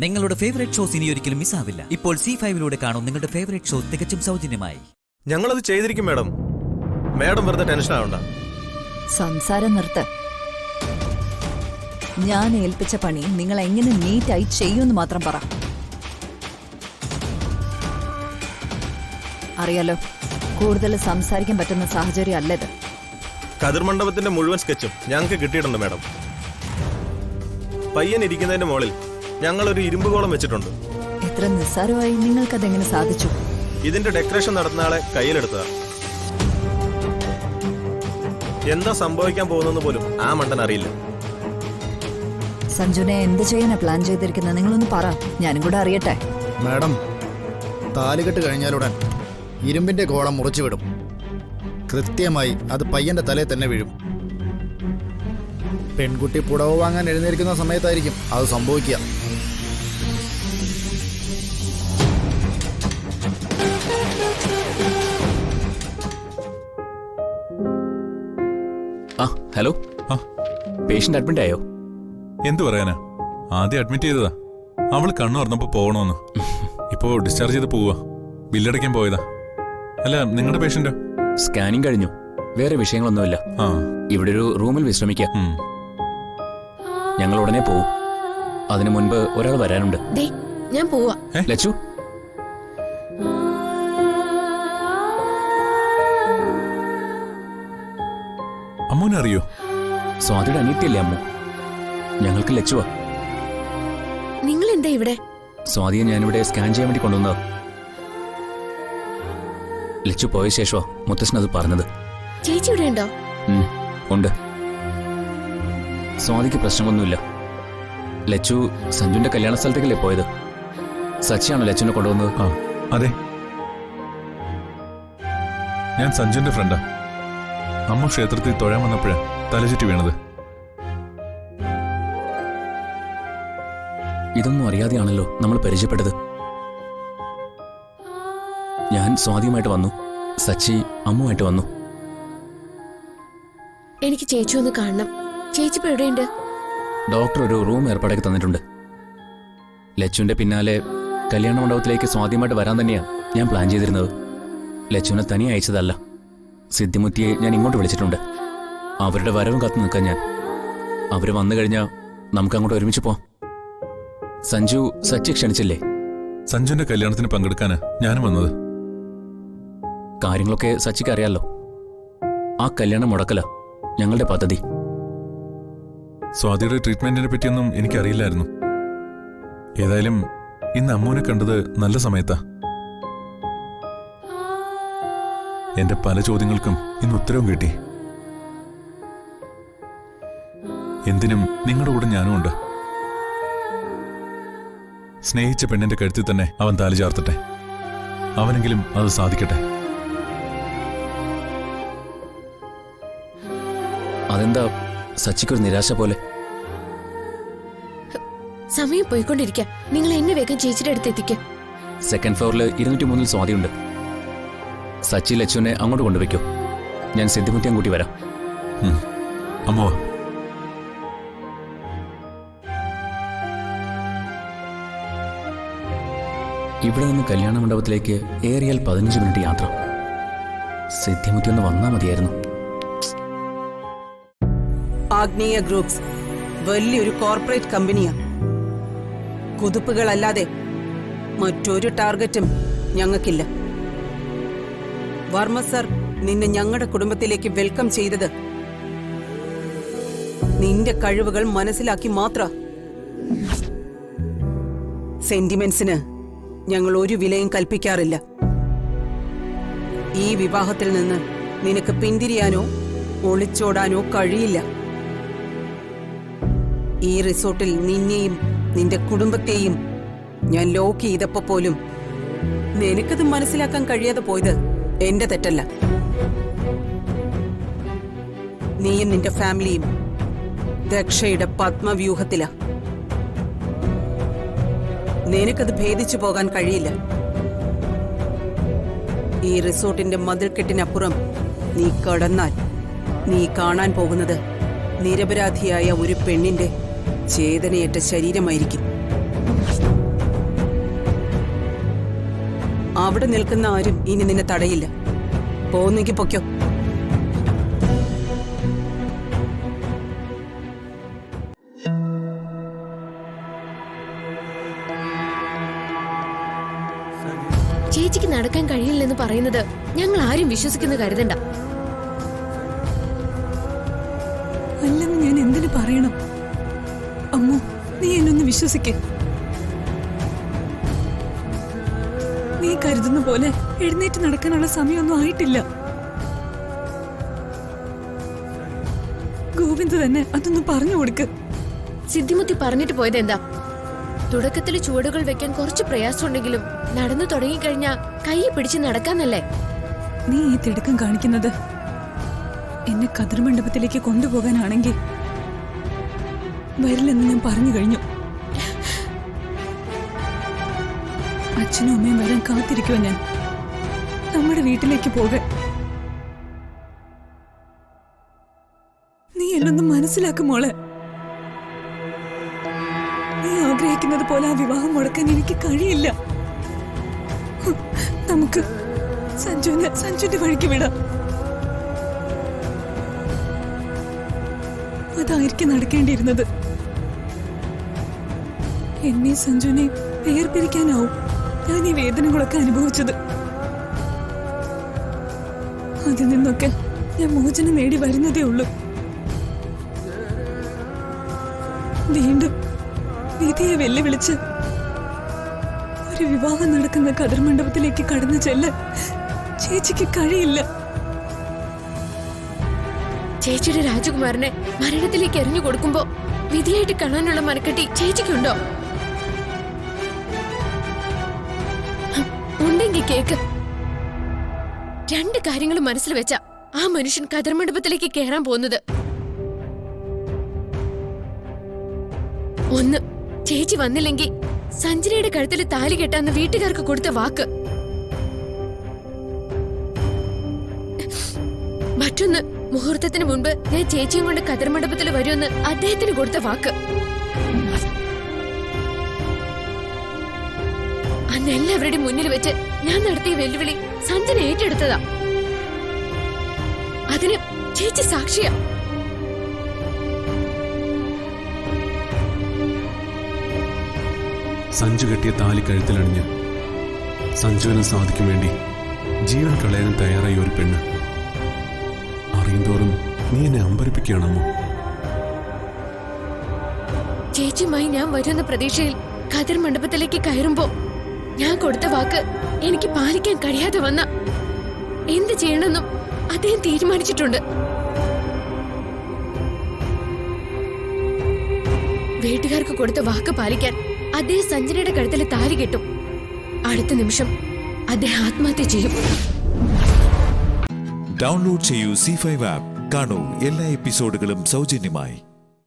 നിങ്ങളുടെ favourite shows ഇനി ഒരിക്കലും മിസ്സാവില്ല. ഇപ്പോൾ C5-ലൂടെ കാണും നിങ്ങളുടെ ഫേവറേറ്റ് ഷോ തികച്ചും സൗജന്യമായി. ഞങ്ങളത് ചെയ്തിരിക്കും മാഡം. മാഡം വെറുതെ ടെൻഷൻ ആവണ്ട. സംസാരം നിർത്ത്. ഞാൻ ഏൽപ്പിച്ച പണി നിങ്ങൾ എങ്ങനെ നീറ്റായി ചെയ്യുമെന്ന് മാത്രം പറ. അറിയാലോ, കൂടുതൽ സംസാരിക്കാൻ പറ്റുന്ന സാഹചര്യം അല്ലത്. കതിർ മണ്ഡപത്തിന്റെ മുഴുവൻ സ്കെച്ചും ഞങ്ങൾക്ക് കിട്ടിയിട്ടുണ്ട് മാഡം. പയ്യൻ ഇരിക്കുന്നതിന്റെ മുകളിൽ ഞങ്ങളൊരു ഇരുമ്പുകോളം വെച്ചിട്ടുണ്ട്. എത്ര നിസ്സാരമായി നിങ്ങൾക്കതെങ്ങനെ സാധിച്ചു? ഇതിന്റെ ഡെക്കറേഷൻ നടത്തുന്ന ആളെ കയ്യിലെടുത്തതാ. എന്താ സംഭവിക്കാൻ പോകുന്നെന്ന് പോലും ആ മണ്ടൻ അറിയില്ല. സഞ്ജുനെ എന്ത് ചെയ്യാനാ പ്ലാൻ ചെയ്തിരിക്കുന്നത്? നിങ്ങളൊന്ന് പറ, ഞാനും കൂടെ അറിയട്ടെ. മാഡം, താലികെട്ട് കഴിഞ്ഞാലുടൻ ഇരുമ്പിന്റെ ഗോളം മുറിച്ചുവിടും. കൃത്യമായി അത് പയ്യന്റെ തലയിൽ തന്നെ വീഴും. പെൺകുട്ടി പുടവ് വാങ്ങാൻ എഴുന്നേൽക്കുന്ന സമയത്തായിരിക്കും അത് സംഭവിക്കുക. ഹലോ, പേഷ്യന്റ് അഡ്മിറ്റ് ആയോ? എന്തു പറയാനാ, ആദ്യം അഡ്മിറ്റ് ചെയ്തതാ. അവള് കണ്ണു പറഞ്ഞപ്പോ പോകണമെന്ന്. ഇപ്പോ ഡിസ്ചാർജ് ചെയ്ത് പോവാ. ബില്ലടയ്ക്കാൻ പോയതാ. അല്ല, നിങ്ങളുടെ പേഷ്യന്റോ? സ്കാനിങ് കഴിഞ്ഞു, വേറെ വിഷയങ്ങളൊന്നുമില്ല. ഇവിടെ ഒരു റൂമിൽ വിശ്രമിക്കാം. ഞങ്ങൾ ഉടനെ പോവും. അതിനു മുൻപ് ഒരാൾ വരാനുണ്ട്. ഞാൻ പോവാ. ലച്ചു, അമ്മൂനെ അറിയോ? സ്വാതിയുടെ അനിയത്തിയല്ലേ അമ്മു? ഞങ്ങൾക്ക് ലച്ചുവാ. നിങ്ങൾ എന്താ ഇവിടെ? സ്വാതിയെ ഞാനിവിടെ സ്കാൻ ചെയ്യാൻ വേണ്ടി കൊണ്ടുവന്നത്. ലച്ചു പോയ ശേഷമാ മുത്തശ്ശൻ അത് പറഞ്ഞത്. ചേച്ചി ഇവിടെ ഉണ്ടോ? ഉണ്ട്. സ്വാതിക്ക് പ്രശ്നമൊന്നുമില്ല. ലച്ചു സഞ്ജുന്റെ കല്യാണ സ്ഥലത്തേക്കല്ലേ പോയത്? സച്ചിയാണോ ലച്ചുവിനെ കൊണ്ടുവന്നത്? അതെ, ഞാൻ സഞ്ജുന്റെ ഫ്രണ്ടാ. അമ്മ ക്ഷേത്രത്തിൽ തൊഴാൻ വന്നപ്പോഴാ തലചുറ്റി വീണത്. ഇതൊന്നും അറിയാതെയാണല്ലോ നമ്മൾ പരിചയപ്പെട്ടത്. ഞാൻ സ്വാതിയുമായിട്ട് വന്നു, സച്ചി അമ്മുമായിട്ട് വന്നു. എനിക്ക് ചേച്ചി ഒന്ന് കാണണം. ചേച്ചി ഇപ്പൊ എവിടെയുണ്ട്? ഡോക്ടർ ഒരു റൂം ഏർപ്പാടാക്കി തന്നിട്ടുണ്ട്. ലച്ചുവിന്റെ പിന്നാലെ കല്യാണ മണ്ഡപത്തിലേക്ക് സ്വാതിയുമായിട്ട് വരാൻ തന്നെയാണ് ഞാൻ പ്ലാൻ ചെയ്തിരുന്നത്. ലച്ചുവിനെ തനിയെ അയച്ചതല്ല. സിദ്ധിമുത്തിയെ ഞാൻ ഇങ്ങോട്ട് വിളിച്ചിട്ടുണ്ട്. അവരുടെ വരവും കാത്തു നിൽക്കാൻ ഞാൻ. അവര് വന്നു കഴിഞ്ഞാൽ നമുക്ക് അങ്ങോട്ട് ഒരുമിച്ച് പോവാം. സഞ്ജു സച്ചി ക്ഷണിച്ചില്ലേ? സഞ്ജുന്റെ കല്യാണത്തിന് പങ്കെടുക്കാനാ ഞാനും വന്നത്. കാര്യങ്ങളൊക്കെ സച്ചിക്ക് അറിയാലോ. ആ കല്യാണം മുടക്കല ഞങ്ങളുടെ പദ്ധതി. സ്വാതിയുടെ ട്രീറ്റ്മെന്റിനെ പറ്റിയൊന്നും എനിക്കറിയില്ലായിരുന്നു. ഏതായാലും ഇന്ന് അമ്മൂനെ കണ്ടത് നല്ല സമയത്താ. എന്റെ പല ചോദ്യങ്ങൾക്കും ഇന്ന് ഉത്തരവും കിട്ടി. എന്തിനും നിങ്ങളുടെ കൂടെ ഞാനും ഉണ്ട്. സ്നേഹിച്ച പെണ്ണിന്റെ കഴുത്തിൽ തന്നെ അവൻ താലി ചാർത്തട്ടെ. അവനെങ്കിലും അത് സാധിക്കട്ടെ. അതെന്താ സച്ചിക്കൊരു നിരാശ പോലെ? സമയം പോയിക്കൊണ്ടിരിക്കാം. നിങ്ങൾ എന്നെ വേഗം ചേച്ചിയുടെ അടുത്ത് എത്തിക്കും. സെക്കൻഡ് ഫ്ലോറിൽ 203 സ്വാതിയുണ്ട്. സച്ചി ലച്ചുവിനെ അങ്ങോട്ട് കൊണ്ടുവയ്ക്കോ. ഞാൻ സിദ്ധിമുത്തിയാൻ കൂട്ടി വരാം. അമ്മോ, ഇവിടെ നിന്ന് കല്യാണ മണ്ഡപത്തിലേക്ക് ഏറിയാൽ 15 മിനിറ്റ് യാത്ര. സിദ്ധിമുത്തി ഒന്ന് വന്നാൽ മതിയായിരുന്നു. ആഗ്നേയ ഗ്രൂപ്പ്സ് വലിയൊരു കോർപ്പറേറ്റ് കമ്പനിയാണ്. കുതിപ്പുകളല്ലാതെ മറ്റൊരു ടാർഗറ്റും ഞങ്ങൾക്കില്ല. വർമ്മ സർ നിന്നെ ഞങ്ങളുടെ കുടുംബത്തിലേക്ക് വെൽക്കം ചെയ്തത് നിന്റെ കഴിവുകൾ മനസ്സിലാക്കി മാത്ര. സെന്റിമെന്റ്സിന് ഞങ്ങൾ ഒരു വിലയും കൽപ്പിക്കാറില്ല. ഈ വിവാഹത്തിൽ നിന്ന് നിനക്ക് പിന്തിരിയാനോ ഒളിച്ചോടാനോ കഴിയില്ല. ഈ റിസോർട്ടിൽ നിന്നെയും നിന്റെ കുടുംബത്തെയും ഞാൻ ലോക്ക് ചെയ്തപ്പോ പോലും നിനക്കത് മനസ്സിലാക്കാൻ കഴിയാതെ പോയത് എന്റെ തെറ്റല്ല. നീയും നിന്റെ ഫാമിലിയും ദക്ഷയുടെ പത്മവ്യൂഹത്തിലാ. നിനക്കത് ഭേദിച്ചു പോകാൻ കഴിയില്ല. ഈ റിസോർട്ടിന്റെ മതിൽക്കെട്ടിനപ്പുറം നീ കടന്നാൽ നീ കാണാൻ പോകുന്നത് നിരപരാധിയായ ഒരു പെണ്ണിന്റെ ചേതനയേറ്റ ശരീരമായിരിക്കും. അവിടെ നിൽക്കുന്ന ആരും ഇനി നിന്നെ തടയില്ല. പോന്നെങ്കിൽ പൊയ്ക്കോ. ചേച്ചിക്ക് നടക്കാൻ കഴിയില്ലെന്ന് പറയുന്നത് ഞങ്ങൾ ആരും വിശ്വസിക്കുന്ന കരുതണ്ട. അല്ലെന്ന് ഞാൻ എന്തിനു പറയണം? അമ്മു, നീ എന്നൊന്ന് വിശ്വസിക്ക. നീ കരുതുന്ന പോലെ എഴുന്നേറ്റ് നടക്കാനുള്ള സമയമൊന്നും ആയിട്ടില്ല. ഗോവിന്ദ് തന്നെ അതൊന്ന് പറഞ്ഞു കൊടുക്ക്. സിദ്ധിമുത്തി പറഞ്ഞിട്ട് പോയത് എന്താ? തുടക്കത്തിൽ ചുവടുകൾ വെക്കാൻ കുറച്ച് പ്രയാസമുണ്ടെങ്കിലും നടന്നു തുടങ്ങിക്കഴിഞ്ഞാ കൈ പിടിച്ച് നടക്കാന്നല്ലേ? നീ ഈ തിടുക്കം കാണിക്കുന്നത് എന്നെ കതിർമണ്ഡപത്തിലേക്ക് കൊണ്ടുപോകാനാണെങ്കിൽ വരില്ലെന്ന് ഞാൻ പറഞ്ഞു കഴിഞ്ഞു. അച്ഛനും അമ്മയും വരാൻ കാത്തിരിക്കുവാ ഞാൻ. നമ്മുടെ വീട്ടിലേക്ക് പോകാൻ. നീ എന്നൊന്ന് മനസ്സിലാക്കും മോളെ. നീ ആഗ്രഹിക്കുന്നത് പോലെ ആ വിവാഹം മുടക്കാൻ എനിക്ക് കഴിയില്ല. നമുക്ക് സഞ്ജുവിന്റെ വഴിക്ക് വിടാം. അതായിരിക്കും നടക്കേണ്ടിയിരുന്നത്. എന്നെ സഞ്ജുവിനെ വേർപിരിക്കാനാവും ഞാൻ ഈ വേദനകളൊക്കെ അനുഭവിച്ചത്. അതിൽ നിന്നൊക്കെ ഞാൻ മോചനം നേടി വരുന്നതേ ഉള്ളൂ. വീണ്ടും വിധിയെ വെല്ലുവിളിച്ച് ഒരു വിവാഹം നടക്കുന്ന കതിർമണ്ഡപത്തിലേക്ക് കടന്നു ചെല്ലാൻ ചേച്ചിക്ക് കഴിയില്ല. ചേച്ചിയുടെ രാജകുമാരനെ മരണത്തിലേക്ക് എറിഞ്ഞു കൊടുക്കുമ്പോ വിധിയായിട്ട് കാണാനുള്ള മനക്കെട്ടി ചേച്ചിക്കുണ്ടോ? ഉണ്ടെങ്കിൽ കേക്ക്. രണ്ട് കാര്യങ്ങൾ മനസ്സിൽ വെച്ച ആ മനുഷ്യൻ കതിർമണ്ഡപത്തിലേക്ക് കയറാൻ പോകുന്നത്. ഒന്ന്, ചേച്ചി വന്നില്ലെങ്കിൽ സഞ്ജനയുടെ കഴുത്തിൽ താലി കെട്ടാന്ന് വീട്ടുകാർക്ക് കൊടുത്ത വാക്ക്. മറ്റൊന്ന്, മുഹൂർത്തത്തിന് മുൻപ് ഞാൻ ചേച്ചിയും കൊണ്ട് കതിർമണ്ഡപത്തിൽ വരുമെന്ന് അദ്ദേഹത്തിന് കൊടുത്ത വാക്ക്. അന്ന് എല്ലാവരുടെയും മുന്നിൽ വെച്ച് ഞാൻ നടത്തിയ വെല്ലുവിളി സഞ്ജന ഏറ്റെടുത്തതാ. അതിന് ചേച്ചി സാക്ഷിയാ. സഞ്ജു കെട്ടിയ താലി കഴുത്തിലണിഞ്ഞ് സഞ്ജുവിന് സാധിക്കും വേണ്ടി ജീവൻ കളയാനും തയ്യാറായ ഒരു പെണ്ണ്. അറിയുന്തോറും നീ എന്നെ അമ്പരിപ്പിക്കുകയാണമ്മോ. ചേച്ചിയുമായി ഞാൻ വരുന്ന പ്രതീക്ഷയിൽ കതിർ മണ്ഡപത്തിലേക്ക് കയറുമ്പോ ഞാൻ കൊടുത്ത വാക്ക് എനിക്ക് പാലിക്കാൻ കഴിയാതെ വന്ന എന്ത് ചെയ്യണമെന്നും അദ്ദേഹം തീരുമാനിച്ചിട്ടുണ്ട്. വീട്ടുകാർക്ക് കൊടുത്ത വാക്ക് പാലിക്കാൻ അദ്ദേഹം സഞ്ജനയുടെ കഴുത്തിൽ താലി കെട്ടും. അടുത്ത നിമിഷം അദ്ദേഹം ആത്മഹത്യ ചെയ്യും. ഡൗൺലോഡ് ചെയ്യൂ C5 ആപ്പ്. കാണൂ എല്ലാ എപ്പിസോഡുകളും സൗജന്യമായി.